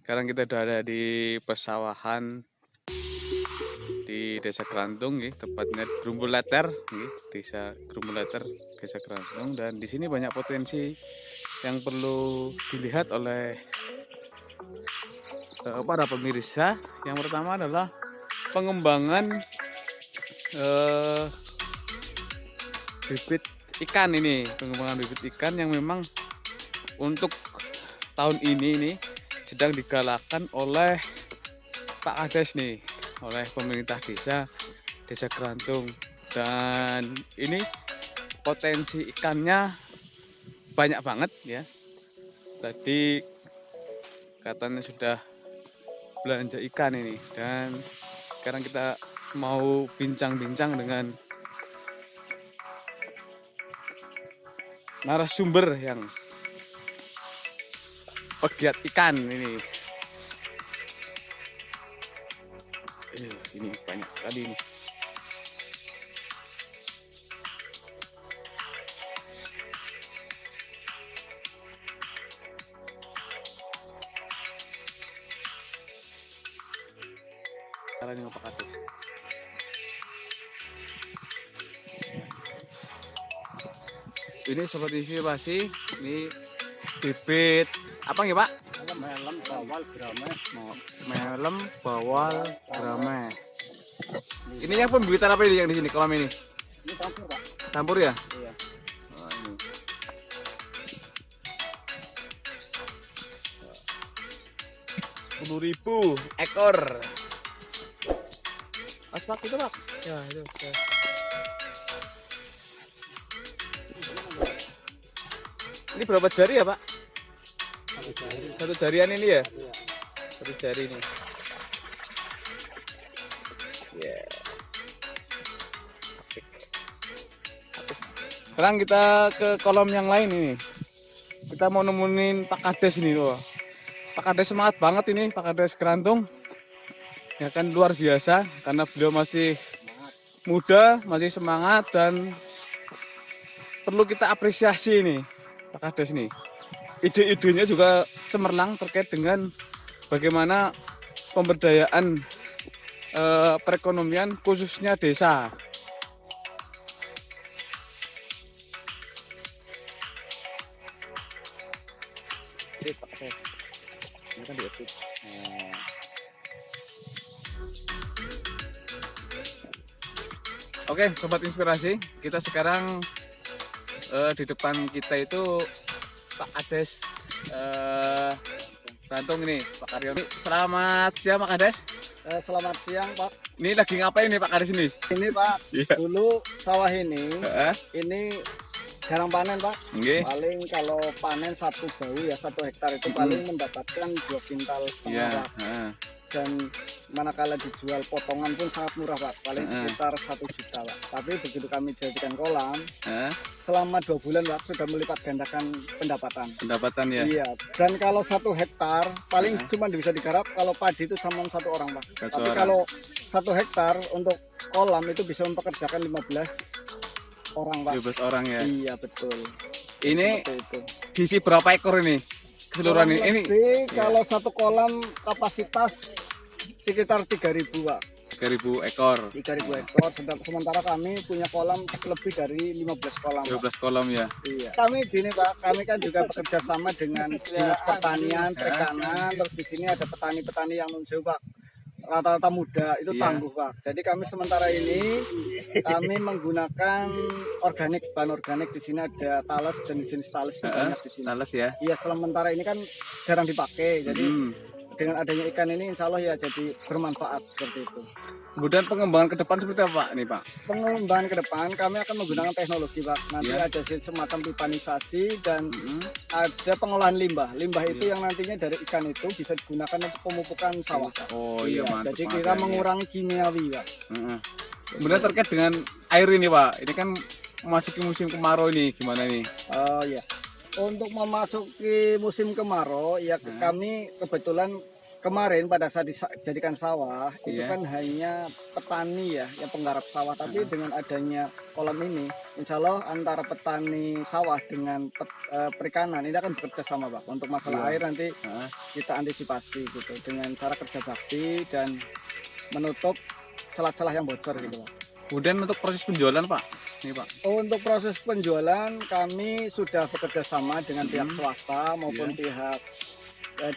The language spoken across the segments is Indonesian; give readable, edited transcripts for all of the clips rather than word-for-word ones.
Sekarang kita udah ada di pesawahan di Desa Kerantung, tepatnya Grumbulater, Desa Grumbulater, Desa Kerantung. Dan di sini banyak potensi yang perlu dilihat oleh para pemirsa. Yang pertama adalah pengembangan bibit ikan ini, pengembangan bibit ikan yang memang untuk tahun ini sedang digalakkan oleh Pak Kades nih, oleh pemerintah Desa Kerantung. Dan ini potensi ikannya banyak banget ya. Tadi katanya sudah belanja ikan ini, dan sekarang kita mau bincang-bincang dengan narasumber yang pegiat ikan ini. Ini banyak sekali ini. Caranya Pak Kades. Ini sobat inspirasi, ini bibit apa nih Pak? Melem bawal grame. Melem bawal grame. Ini yang pembibitan apa ini yang di sini kolam ini? Ini campur, Pak. Campur ya? Iya. Oh, ini. 10.000 ekor. Mas Pak itu Pak? Ya itu. Ya. Ini berapa jari ya Pak? Satu jarian ini ya? Iya. Satu jari ini. Ya. Sekarang kita ke kolam yang lain ini. Kita mau nemuin Pak Kades ini loh. Pak Kades semangat banget ini, Pak Kades Kerantung. Ya kan luar biasa karena beliau masih muda, masih semangat, dan perlu kita apresiasi nih Pak Kades nih. Ide-idenya juga cemerlang terkait dengan bagaimana pemberdayaan perekonomian khususnya desa. Pak Kades, ini kan diedit. Oke, sobat inspirasi, kita sekarang di depan kita itu Pak Kades Kerantung ini, Pak Karyo. Selamat siang Pak Kades. Selamat siang, Pak. Ini lagi ngapain nih Pak Kades ini? Ini, Pak, Iya. dulu sawah ini jarang panen, Pak. Nggih. Paling kalau panen satu bau ya 1 hektar itu paling mendapatkan 2 kintal Iya. setengah, Pak. Dan manakala dijual potongan pun sangat murah, Pak. Paling sekitar 1 juta, Pak. Tapi begitu kami jadikan kolam, selama 2 bulan, Pak, sudah melipat gandakan pendapatan. Pendapatan ya. Iya, dan kalau 1 hektar paling cuma bisa digarap kalau padi itu sama 1 orang, Pak. Satu Tapi orang. kalau 1 hektar untuk kolam itu bisa mempekerjakan 15 orang, Pak. 12 orang ya. Iya, betul. Ini Seperti itu. diisi berapa ekor ini? Keseluruhan Kurang ini? lebih kalau satu kolam kapasitas sekitar 3.000, Pak. 3.000 ekor. 3.000 ekor. Sementara kami punya kolam lebih dari 15 kolam, Pak. 12 kolam ya. Iya. Kami gini, Pak, kami kan juga bekerja sama dengan Dinas Pertanian, Perikanan, terus di sini ada petani-petani yang nunjuk, Pak. Rata-rata muda, itu Iya. tangguh, Pak. Jadi kami sementara ini kami menggunakan organik, bahan organik. Di sini ada talas, jenis-jenis talas itu banyak di sini. Talas ya. Iya, sementara ini kan jarang dipakai. Jadi dengan adanya ikan ini insya Allah ya jadi bermanfaat seperti itu. Kemudian pengembangan ke depan seperti apa Pak nih Pak? Pengembangan ke depan kami akan menggunakan teknologi, Pak. Nanti Iya. ada semacam pipanisasi dan ada pengolahan limbah. Limbah itu yang nantinya dari ikan itu bisa digunakan untuk pemupukan sawah. Oh iya, mantap. Jadi mantap kita ya. mengurangi kimiawi, Pak. Kemudian terkait dengan air ini Pak, ini kan memasuki musim kemarau ini, gimana nih? Oh iya. Untuk memasuki musim kemarau ya kami kebetulan kemarin pada saat dijadikan sawah itu Iya. kan hanya petani ya yang penggarap sawah, tapi dengan adanya kolam ini insya Allah antara petani sawah dengan perikanan ini akan bekerja sama Pak untuk masalah air nanti kita antisipasi gitu dengan cara kerja bakti dan menutup celah-celah yang bocor gitu Pak. Kemudian untuk proses penjualan Pak, nih Pak. Untuk proses penjualan kami sudah bekerja sama dengan pihak swasta maupun pihak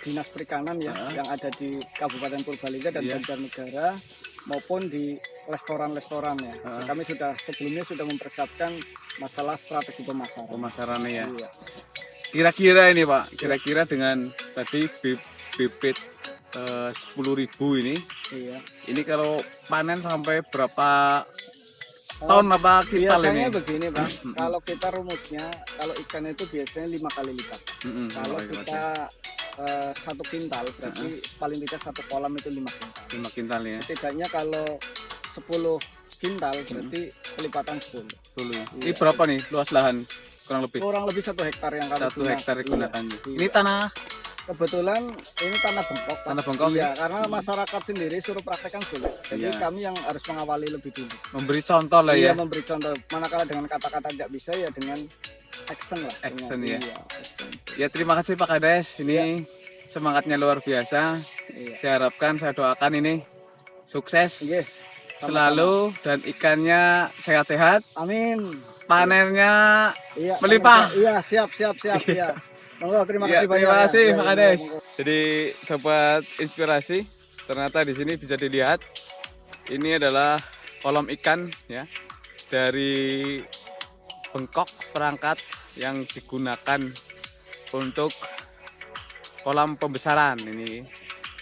dinas perikanan ya yang ada di Kabupaten Purbalingga dan Banjarnegara maupun di restoran-restoran ya. Kami sebelumnya sudah mempersiapkan masalah strategi pemasaran. Pemasarannya ya. Iya. Kira-kira ini Pak, kira-kira dengan tadi bibit 10.000 ini, Iya. ini kalau panen sampai berapa tahun apa kintal ini? Biasanya begini Pak, kalau kita rumusnya, kalau ikan itu biasanya 5 kali lipat. Kalau kita 1 kintal, berarti paling tidak 1 kolam itu 5 kintal. 5 kintal ya. Setidaknya kalau 10 kintal berarti kelipatan 10. Dulu ya. Ini berapa nih luas lahan kurang lebih? Kurang lebih 1 hektar yang kami 1 hektar digunakan. Iya. Ini tanah Kebetulan ini tanah bengkok. Pak. Tanah bengkok, iya, ya? karena masyarakat sendiri suruh praktekkan sulit. Jadi Iya. kami yang harus mengawali lebih dulu. memberi contoh lah Iya, ya. memberi contoh. Manakala dengan kata-kata tidak bisa ya dengan action lah. Action Dengan- ya. Iya, action. Ya terima kasih Pak Kades. Ini semangatnya luar biasa. Iya. Saya harapkan, saya doakan ini sukses Iya, selalu dan ikannya sehat-sehat. Amin. Panennya Iya, melimpah. Iya, siap. Iya. Monggo, terima Ya, kasih banyak. terima kasih ya. Pak Iya, Kades. monggo. Jadi sobat inspirasi, ternyata di sini bisa dilihat ini adalah kolam ikan ya dari bengkok perangkat yang digunakan untuk kolam pembesaran ini.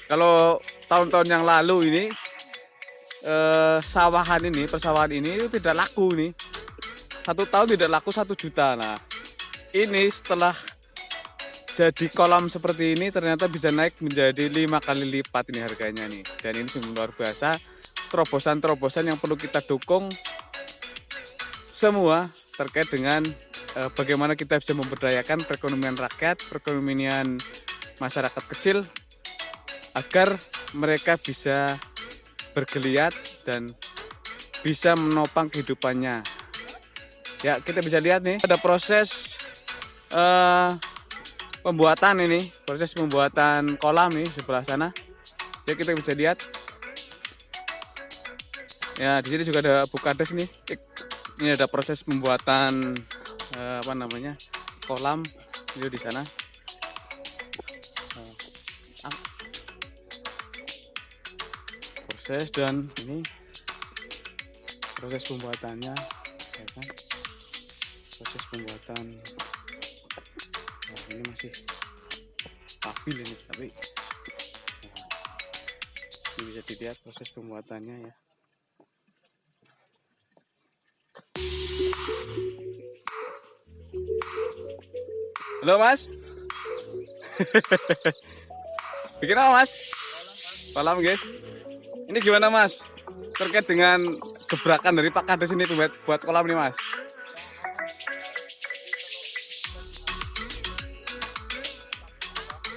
Kalau tahun-tahun yang lalu ini persawahan ini itu tidak laku ini. 1 tahun tidak laku 1 juta. Nah, ini setelah jadi kolam seperti ini ternyata bisa naik menjadi 5 kali lipat ini harganya nih. Dan ini sungguh luar biasa. Terobosan-terobosan yang perlu kita dukung semua terkait dengan bagaimana kita bisa memberdayakan perekonomian rakyat, perekonomian masyarakat kecil agar mereka bisa bergeliat dan bisa menopang kehidupannya. Ya, kita bisa lihat nih ada proses pembuatan ini, proses pembuatan kolam nih sebelah sana. Ya, kita bisa lihat. Ya, di sini juga ada Bu Kades nih. Ini ada proses pembuatan kolam itu di sana. Proses dan ini proses pembuatannya, ya kan? Proses pembuatan. Nah, ini masih stabil ini, tapi ini bisa dilihat proses pembuatannya ya. Halo Mas. Bikin apa Mas? Kolam guys. Ini gimana Mas? Terkait dengan gebrakan dari Pak Kades ini buat kolam nih Mas.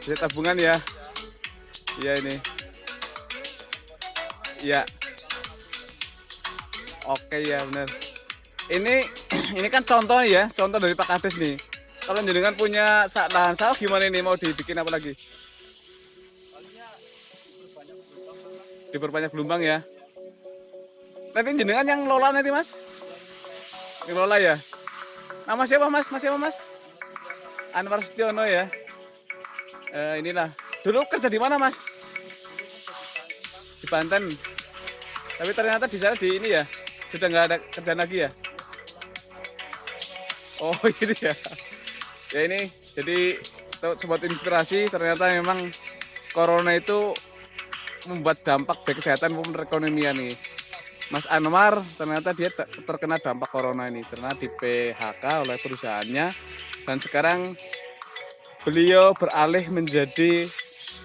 Jadi tabungan ya. Iya ini. Iya. Oke ya benar. Ini kan contoh ya, contoh dari Pak Kades nih. Kalau jenengan punya lahan sawah gimana ini, mau dibikin apa lagi? Diperbanyak gelombang ya. Nanti jenengan yang lola nanti Mas? Yang lola ya? Nama siapa Mas? Mas siapa Mas? Anwar Setiono ya. Inilah. Dulu kerja di mana Mas? Di Banten. Tapi ternyata di sana di ini ya. Sudah nggak ada kerjaan lagi ya? Oh gitu ya. Ya ini, jadi sobat inspirasi, ternyata memang corona itu membuat dampak bagi kesehatan maupun perekonomian nih. Mas Anwar ternyata dia terkena dampak corona ini, karena di PHK oleh perusahaannya, dan sekarang beliau beralih menjadi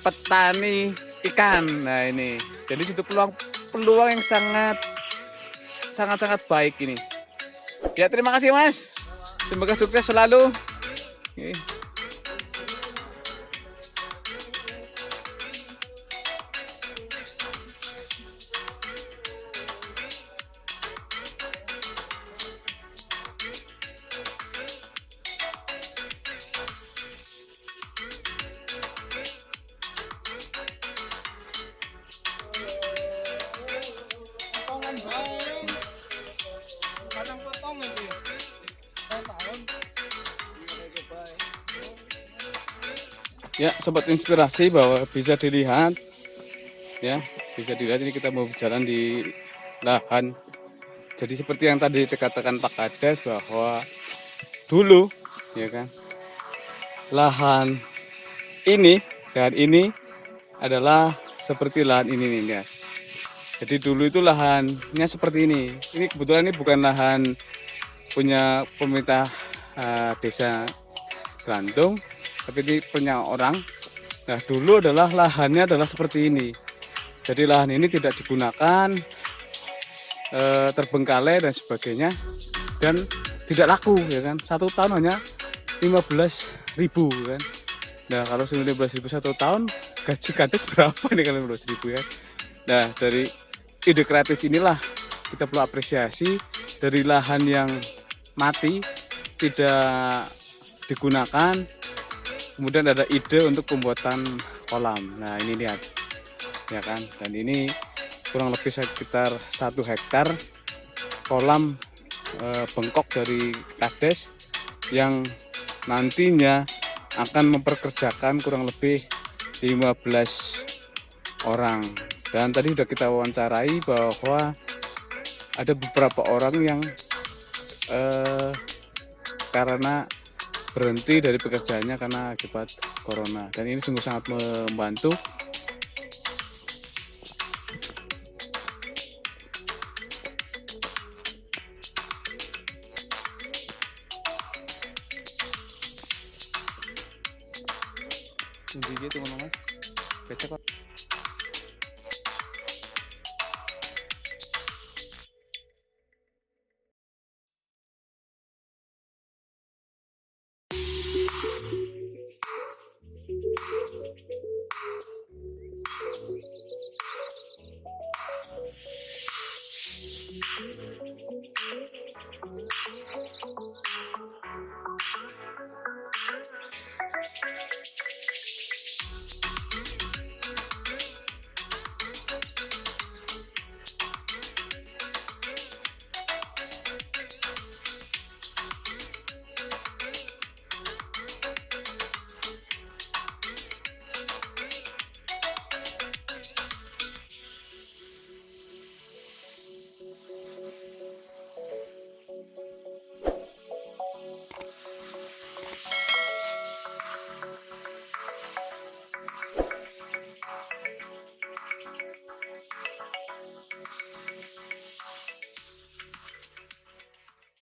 petani ikan. Nah ini, jadi itu peluang yang sangat baik ini. Ya terima kasih Mas, semoga sukses selalu. Oke. Ya, sobat inspirasi, bahwa bisa dilihat ya, bisa dilihat ini kita mau berjalan di lahan. Jadi seperti yang tadi dikatakan Pak Kades bahwa dulu ya kan, lahan ini dan ini adalah seperti lahan ini nih ya. Jadi dulu itu lahannya seperti ini. Ini kebetulan ini bukan lahan punya pemerintah desa Grandung, tapi ini punya orang. Nah, dulu adalah lahannya adalah seperti ini. Jadi lahan ini tidak digunakan, terbengkalai dan sebagainya, dan tidak laku ya kan. 1 tahun hanya 15.000 kan. Nah, kalau 15.000 1 tahun, gaji kades berapa nih kalau 15.000 ya. Nah, dari ide kreatif inilah kita perlu apresiasi, dari lahan yang mati tidak digunakan, kemudian ada ide untuk pembuatan kolam. Nah, ini lihat ya kan, dan ini kurang lebih sekitar 1 hektar kolam bengkok dari Kades yang nantinya akan memperkerjakan kurang lebih 15 orang. Dan tadi sudah kita wawancarai bahwa ada beberapa orang yang karena berhenti dari pekerjaannya karena akibat corona, dan ini sungguh sangat membantu. Ini teman-teman, becek kok.